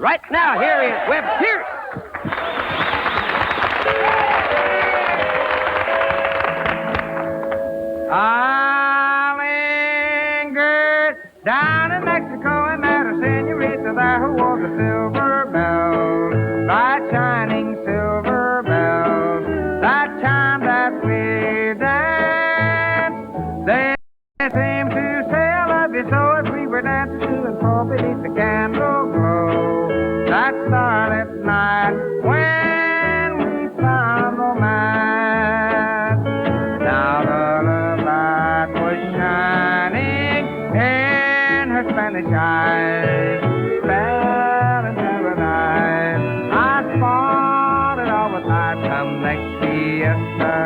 right now. Here he is, Webb. Here. I lingered down in Mexico and met a senorita there who wore the silver bells, bright shining silver bells. That time that we danced, they seemed to say I love you so as we were dancing to and fro beneath the candle glow. That starlit night when we found romance. Now the love light was shining in her Spanish eyes, spelling paradise. I thought it always I'd come next fiesta.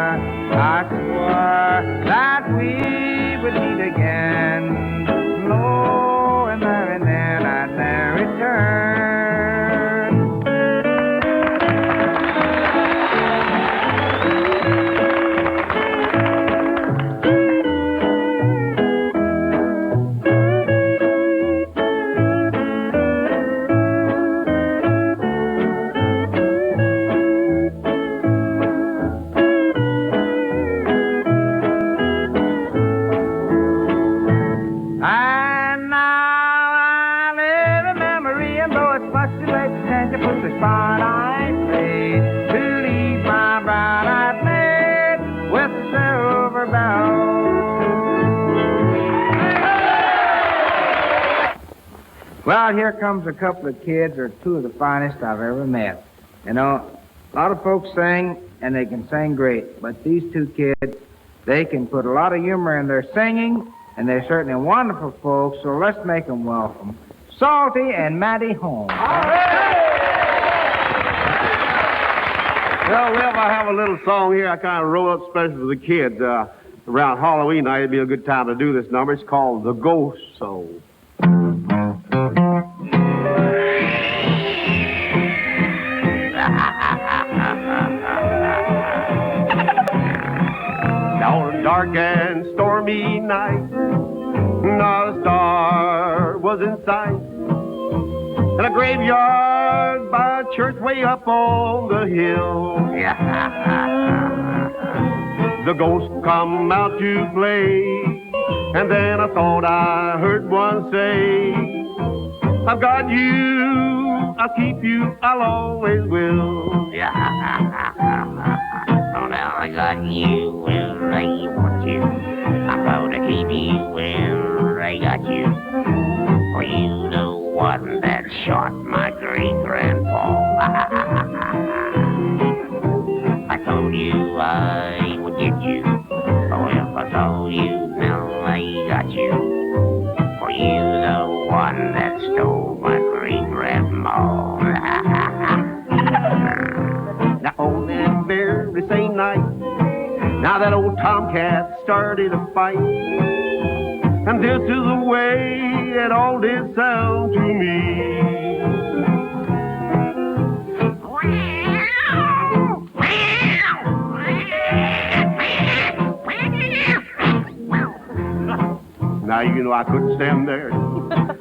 I swore that we would meet again. Knowing there and then I'd never return. And now I live in memory, and though it's much too late to change the foolish part I played to leave my bride-eyed maid with the silver bells. Well, here comes a couple of kids, or two of the finest I've ever met. You know, a lot of folks sing, and they can sing great, but these two kids, they can put a lot of humor in their singing, and they're certainly wonderful folks, so let's make them welcome. Salty and Matty Holmes. Well, Webb, I have a little song here I kind of wrote up special for the kids. Around Halloween night, it'd be a good time to do this number. It's called The Ghost Soul. On a dark and stormy night, not a star was in sight. In a graveyard by a church way up on the hill, the ghost come out to play. And then I thought I heard one say, I've got you, I'll keep you, I'll always will. Oh, now I got you where I want you. I'm gonna keep you where I got you. For you the one that shot my great-grandpa. I told you I would get you. Oh, if I told you now I got you. For you the one that stole my great-grandma. Now on that very same night, now that old tomcat started a fight. And this is the way it all did sound to me. Now, you know, I couldn't stand there.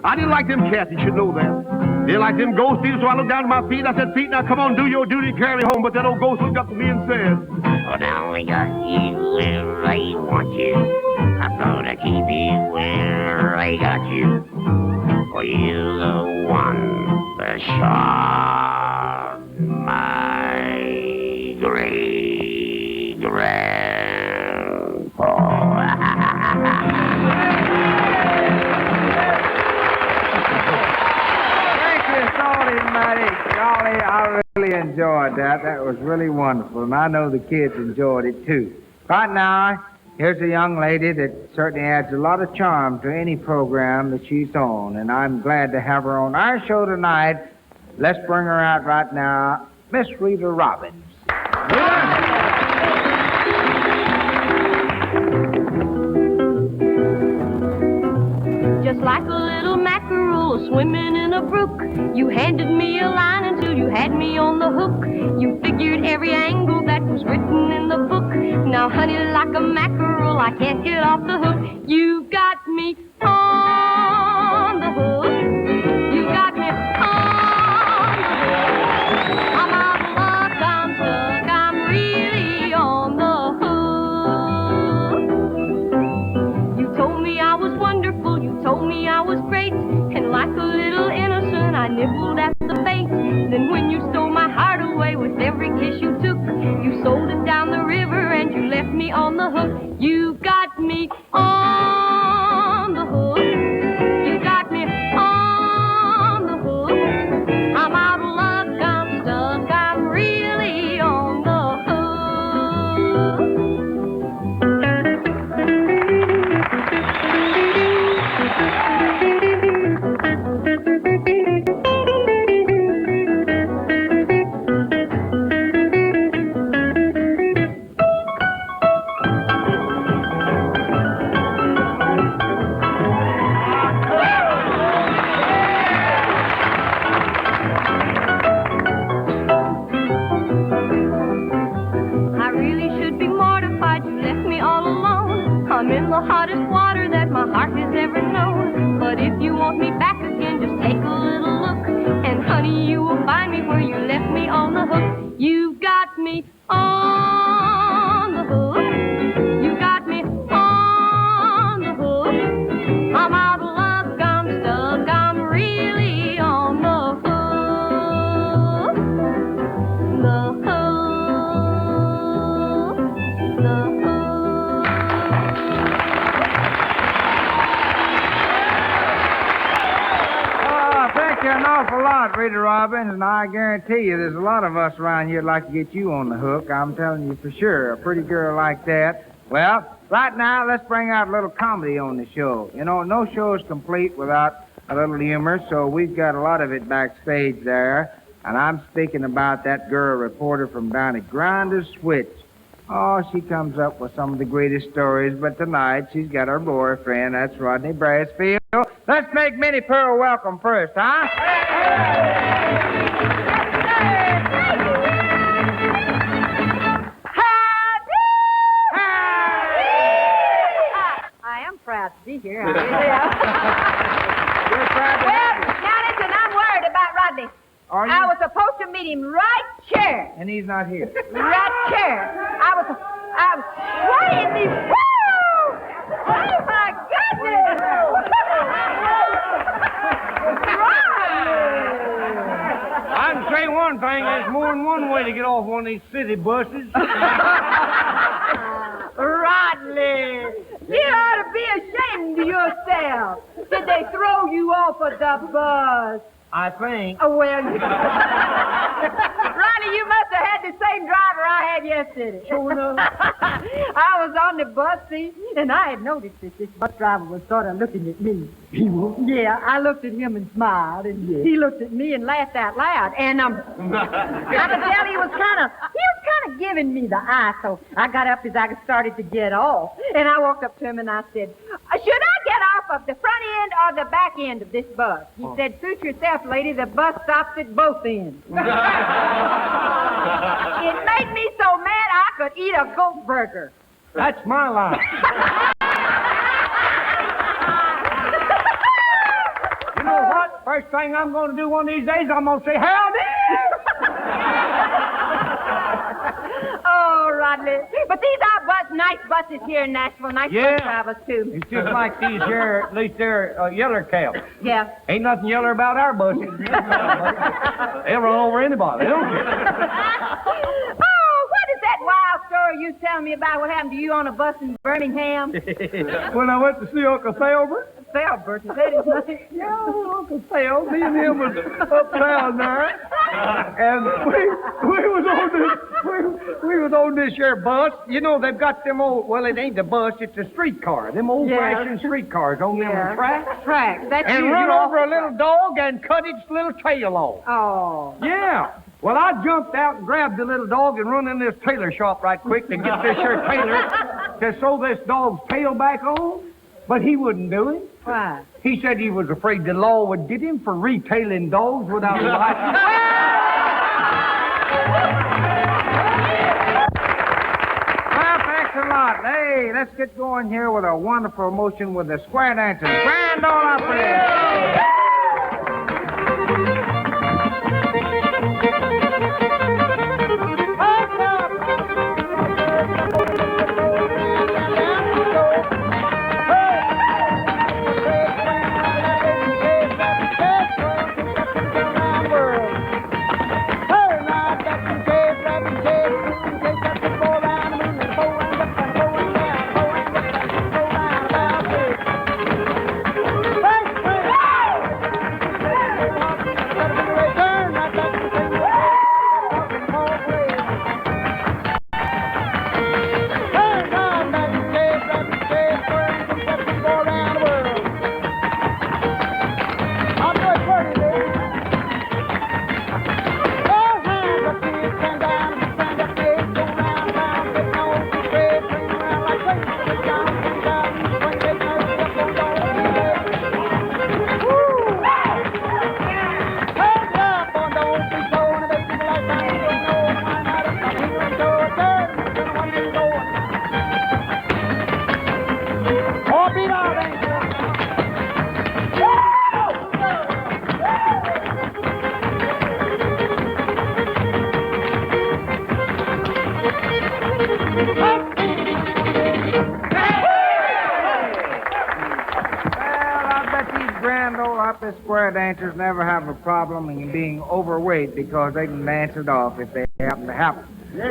I didn't like them cats, you should know that. Didn't like them ghosts either, so I looked down at my feet. I said, Pete, now come on, do your duty, carry me home. But that old ghost looked up at me and said, Oh, now I got you where I want you. I'm gonna keep you where I got you. For you the one that shot my great-grandpa. Matty, golly, I really enjoyed that. That was really wonderful, and I know the kids enjoyed it, too. Right now, here's a young lady that certainly adds a lot of charm to any program that she's on, and I'm glad to have her on our show tonight. Let's bring her out right now, Miss Rita Robbins. Just like a little mackerel swimming in a brook, you handed me a line until you had me on the hook. You figured every angle that was written in the book. Now, honey, like a mackerel, I can't get off the hook. You got me on the hook. You got me on told me I was great, and like a little innocent, I nibbled at the bait. Then when you stole my heart away with every kiss you took, you sold it down the river and you left me on the hook. You got me on the hook. You got me on the hook. I'm out of luck, I'm stuck, I'm really on the hook. I really should be mortified, you left me all alone. I'm in the hottest water that my heart has ever known. But if you want me back again, just take a little look. And honey, you will find me where you left me on the hook. You got me on the hook. You got me on the hook. I'm out of luck, I'm stuck, I'm really on the hook. The hook. The hook. Oh, thank you an awful lot, Rita Robbins, and I guarantee you there's a lot of us around here that'd like to get you on the hook. I'm telling you for sure, a pretty girl like that. Well, right now, let's bring out a little comedy on the show. You know, no show is complete without a little humor, so we've got a lot of it backstage there. And I'm speaking about that girl reporter from down at Grinder's Switch. Oh, she comes up with some of the greatest stories, but tonight she's got her boyfriend. That's Rodney Brassfield. Let's make Minnie Pearl welcome first, huh? I am proud to be here. You're proud to Well, have it. now listen, I'm worried about Rodney. Are you? I was supposed to meet him right here. And he's not here. Right here. I was swaying these. Woo! Oh my goodness! I can say one thing, there's more than one way to get off one of these city buses. Rodney, you ought to be ashamed of yourself. Did they throw you off of the bus? I think. Oh, well, Ronnie, you must have had the same driver I had yesterday. Sure enough. I was on the bus seat, and I had noticed that this bus driver was sort of looking at me. He was. Yeah, I looked at him and smiled, and he looked at me and laughed out loud. And I could tell he was kind of giving me the eye. So I got up as I started to get off, and I walked up to him and I said, "Should I get off of the front end or the back end of this bus?" He said, "Suit yourself, lady. The bus stops at both ends." It made me so mad I could eat a goat burger. That's my line. You know what? First thing I'm going to do one of these days, I'm going to say, howdy! Oh, Rodney. But these are nice buses here in Nashville. Nice Yeah. bus drivers, too. It's just like these here, at least they're yeller cows. Yeah. Ain't nothing yeller about our buses. They'll run over anybody. They don't care. Oh, what is that wild story you telling me about what happened to you on a bus in Birmingham? When I went to see Uncle Thelbert, Thelbert, is that his name? yeah, Uncle Phil, me and him was uptown there, and we was on this here bus. You know, they've got them old, well, it ain't a bus, it's a streetcar. Them old-fashioned streetcars on them tracks. Tracks. That's And usual. run over a little dog and cut its little tail off. Oh. Yeah. Well, I jumped out and grabbed the little dog and run in this tailor shop right quick to get this here tailor to sew this dog's tail back on, but he wouldn't do it. Why? He said he was afraid the law would get him for retailing dogs without a license. Well, thanks a lot. Hey, let's get going here with a wonderful motion with the square dancers. Grand Ole Opry. grand old Opry Square dancers never have a problem in being overweight because they can dance it off if they happen to happen.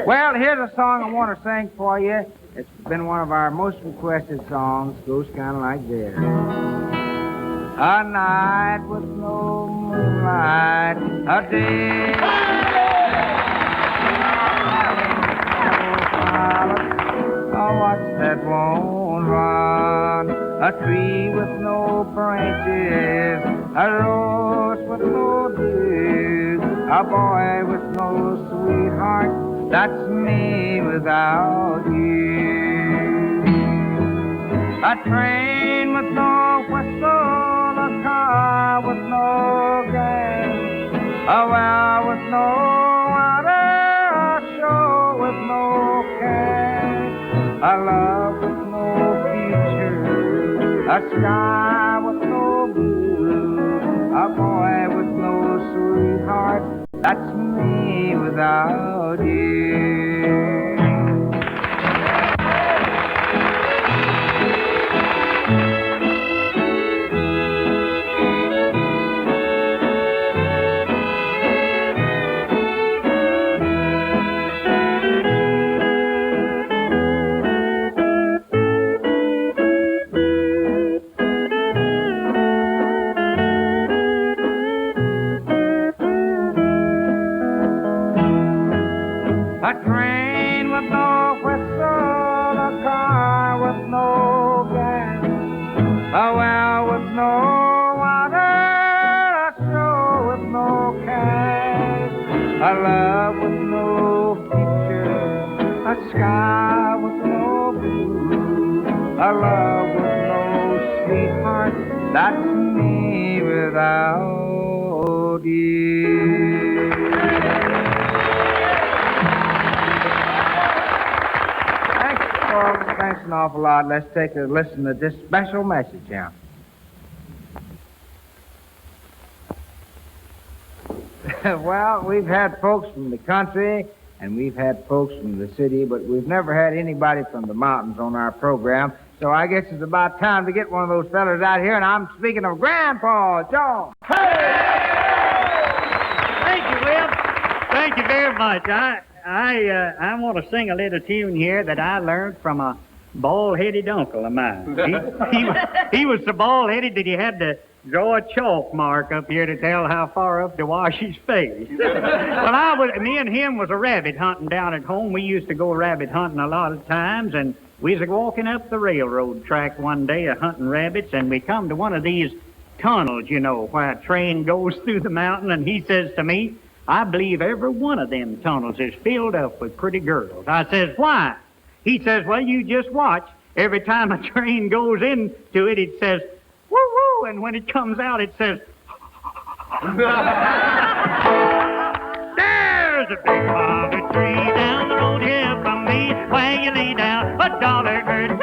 Well, here's a song I want to sing for you. It's been one of our most requested songs. It goes kind of like this. A night with no moonlight, a day. Oh, what's that won't run? A tree with no branches, a rose with no dew, a boy with no sweetheart. That's me without you. A train with no whistle, a car with no gas, a well with no water, a show with no cash, a love with no future, a sky with no blue, a boy with no sweetheart. That's me without you. A train with no whistle, a car with no gas, a well with no water, a show with no cash, a love with no future, a sky with no blue, a love with no sweetheart. That's me without you. Thanks an awful lot. Let's take a listen to this special message here. Well, we've had folks from the country and we've had folks from the city, but we've never had anybody from the mountains on our program. So I guess it's about time to get one of those fellas out here, and I'm speaking of Grandpa John. Hey! Thank you, Webb. Thank you very much. I want to sing a little tune here that I learned from a bald-headed uncle of mine. He was so bald-headed that he had to draw a chalk mark up here to tell how far up to wash his face. Well, me and him was a rabbit hunting down at home. We used to go rabbit hunting a lot of times, and we was walking up the railroad track one day hunting rabbits, and we come to one of these tunnels, you know, where a train goes through the mountain, and he says to me, I believe every one of them tunnels is filled up with pretty girls. I says, why? He says, well, you just watch. Every time a train goes into it, it says, woo-woo, and when it comes out, it says, there's a big holly tree down the road here from me, where you lay down $1 or two.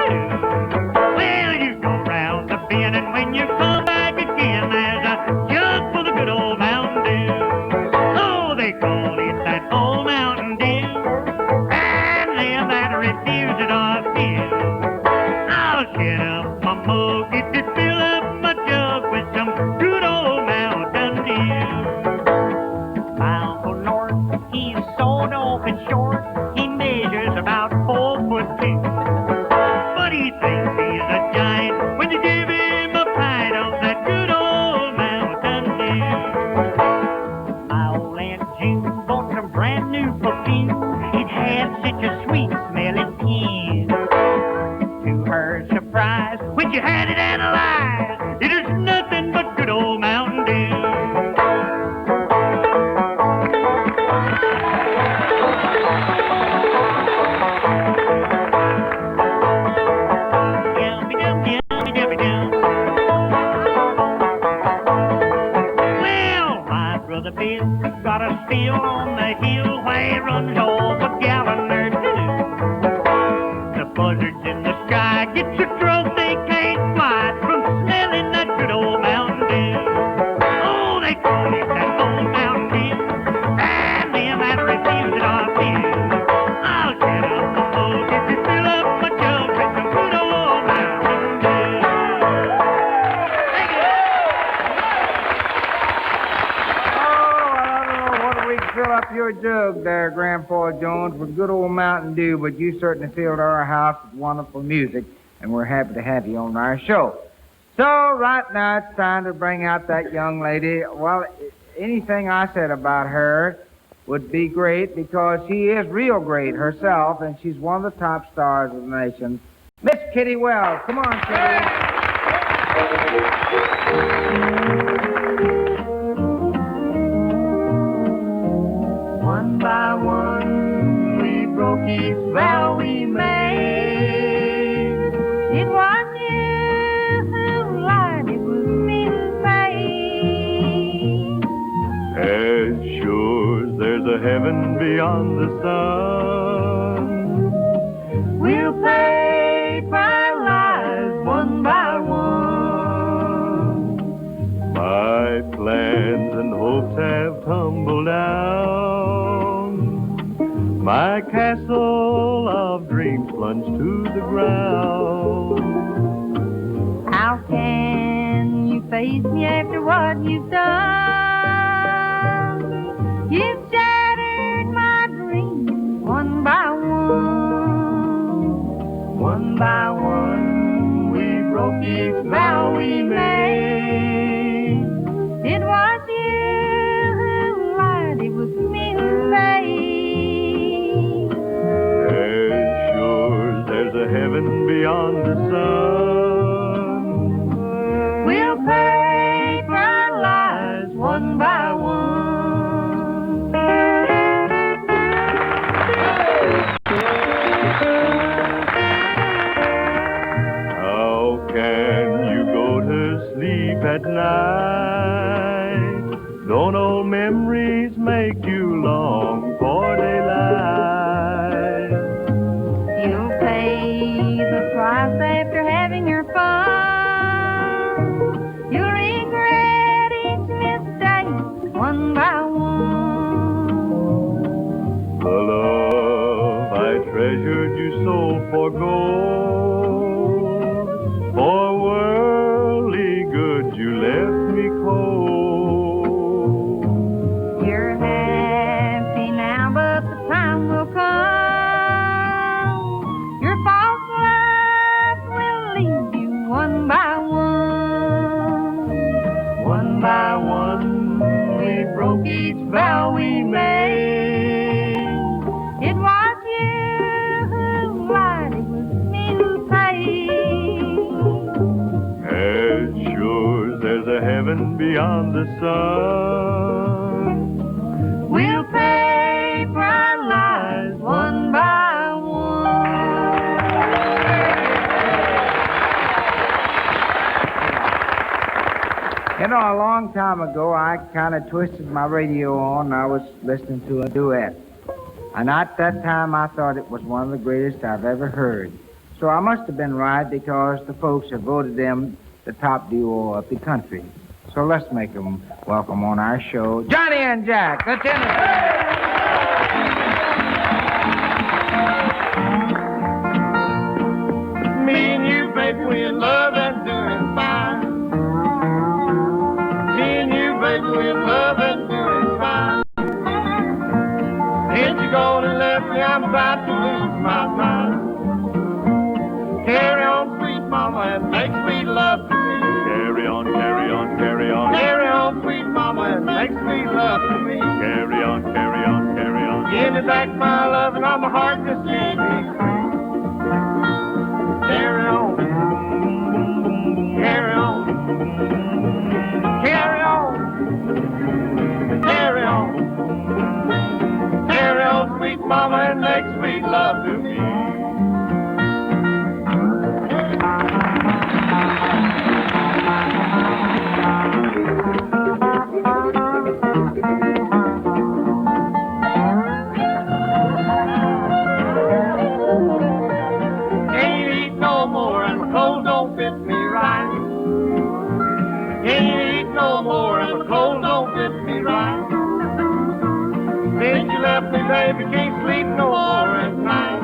Well, you go round the bend, and when you come back again, there's a jug full of good old Mountain Dew. Oh, they call it that old Mountain Dew, and them that refuse it are few. I'll get up my mug, get to fill up my jug with some good old Mountain Dew. My Uncle North, he's sawed off and short. He measures about 4'2". But he thinks he's a giant when they give him a pint of that good old Mountain Dew. My old Aunt June bought some brand new perfume. It had such a sweet smelling tune. To her surprise, when she had it analyzed, it is nothing but good old Mountain Dew. Well, my brother Bill got a spill on the hill where he runs off a gallon or two. The buzzards in the sky get so drunk they can't fly from smelling that good old Mountain Dew. Oh, they call it that old Mountain Dew, and them that refuse it are few. I'll get up the mug if you fill up my jug with some good old Mountain Dew. Thank you. up your jug there, Grandpa Jones, with good old Mountain Dew, but you certainly filled our house with wonderful music, and we're happy to have you on our show. So right now it's time to bring out that young lady. Well, anything I said about her would be great because she is real great herself, and she's one of the top stars of the nation. Miss Kitty Wells. Come on, Kitty. One by one, we broke each vow we made. It was you who lied, it was me who paid. As sure as there's a heaven beyond the sun, We'll pay for our lies one by one. my plans and hopes have tumbled down. My castle of dreams plunged to the ground. How can you face me after what you've done? You've shattered my dreams one by one. One by one, we broke each vow we made. It was you who lied, it was me who paid. As sure as there's a heaven beyond the sun, We'll pay for our lies one by one. how can you go to sleep at night? Don't old memories make you long for daylight? You'll pay the price after having your fun. You'll regret each mistake one by one. The love I treasured you sold for gold. For worldly goods you left me cold. You're happy now, but the time will come. Your false love will leave you one by one. One by one, we broke each vow we made. It was you who lied, it was me who paid. As sure as there's a heaven beyond the sun, We'll pay for our lies one by one. You know, a long time ago, I kind of twisted my radio on, and I was listening to a duet. And at that time, I thought it was one of the greatest I've ever heard. So I must have been right because the folks have voted them the top duo of the country. So let's make them welcome on our show, Johnny and Jack, the Tennessee. Me and you, baby, we in love and doing fine. Me and you, baby, we in love and doing fine. Ain't you gonna let me? I'm about to lose my mind. Carry on, sweet mama, and make sweet love to me. carry on, carry on, carry on. Carry on, sweet mama, and make sweet love to me. Carry on, carry on, carry on. Give me back my love and all my heart just leave me free. Carry on. Carry on. Carry on. Carry on. Carry on, sweet mama, and make sweet love to me. Can't eat no more and my clothes don't fit me right. Can't eat no more and my clothes don't fit me right. Since you left me, baby, can't sleep no more at night.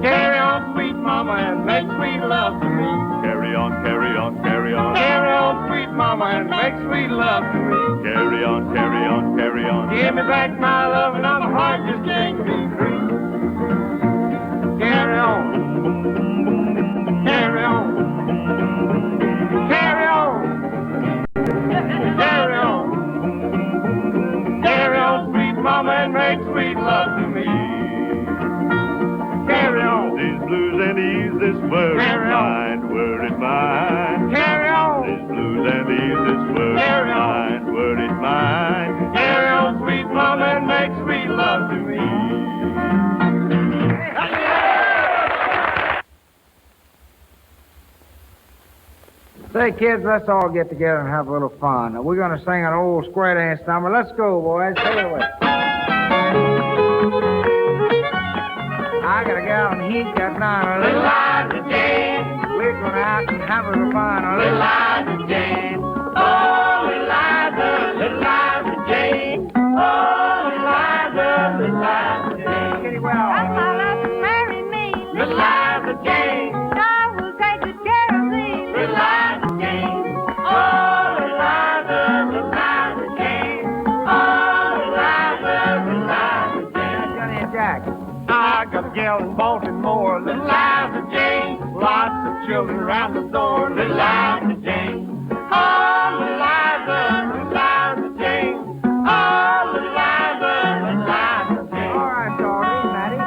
Carry on, sweet mama, and make sweet love to me. Carry on, carry on, carry on. Carry on, sweet mama, and make sweet love to me. Carry on, carry on, carry on. Give me back my love, and my heart just can't be free. Carry on. Carry on. Carry on. Carry on. Carry on, sweet mama, and make sweet love to me. Carry on. These blues and ease this worried Carry on. mind, worried mind. Carry on. These blues and ease this worried Carry on. mind, worried mind. Carry on, sweet mama, and make sweet love to me. Say, kids, let's all get together and have a little fun. Now, we're going to sing an old square dance number. Let's go, boys. Take it away. I got a gal and he's got 9. A little Liza Jane. We're going out and have a little fun. A little Liza Jane. Oh, little Liza, little Liza Jane. Oh, little Liza, little Liza Jane. Kitty Well. Ask my love to marry me. Little Liza Jane. I will take good care of thee. Little Liza Jane. Oh, little Liza, little Liza Jane. Oh, little Liza, little Liza Jane. Johnny and Jack. I got a gal in Baltimore, little Liza Jane. Lots of children around the door, little Liza Jane. Oh, little Liza, little Liza Jane. Oh, little Liza, little Liza Jane. All right, Charlie, Matty.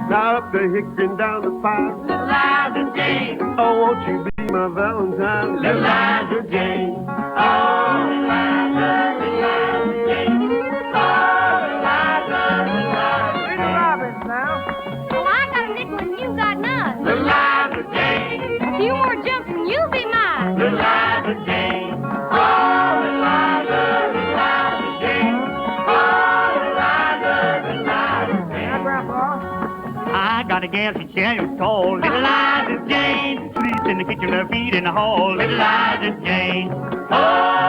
Now up the hickory and down the pike. Little Liza Jane. Oh, won't you be my Valentine? Little Liza Jane. Oh, little Liza, little Liza Jane. Oh, little Liza, little Liza Jane. Rita Robbins now. Well, I got a nickel and you got none. Little Liza Jane. A few more jumps and you'll be mine. Little Liza Jane. Oh, little Liza, little Liza Jane. Oh, little Liza, little Liza Jane. Now, Grandpa. I got a gal, she stands tall, little Liza Jane. Sleeps in the kitchen, her feet in the hall, little Liza Jane. Oh,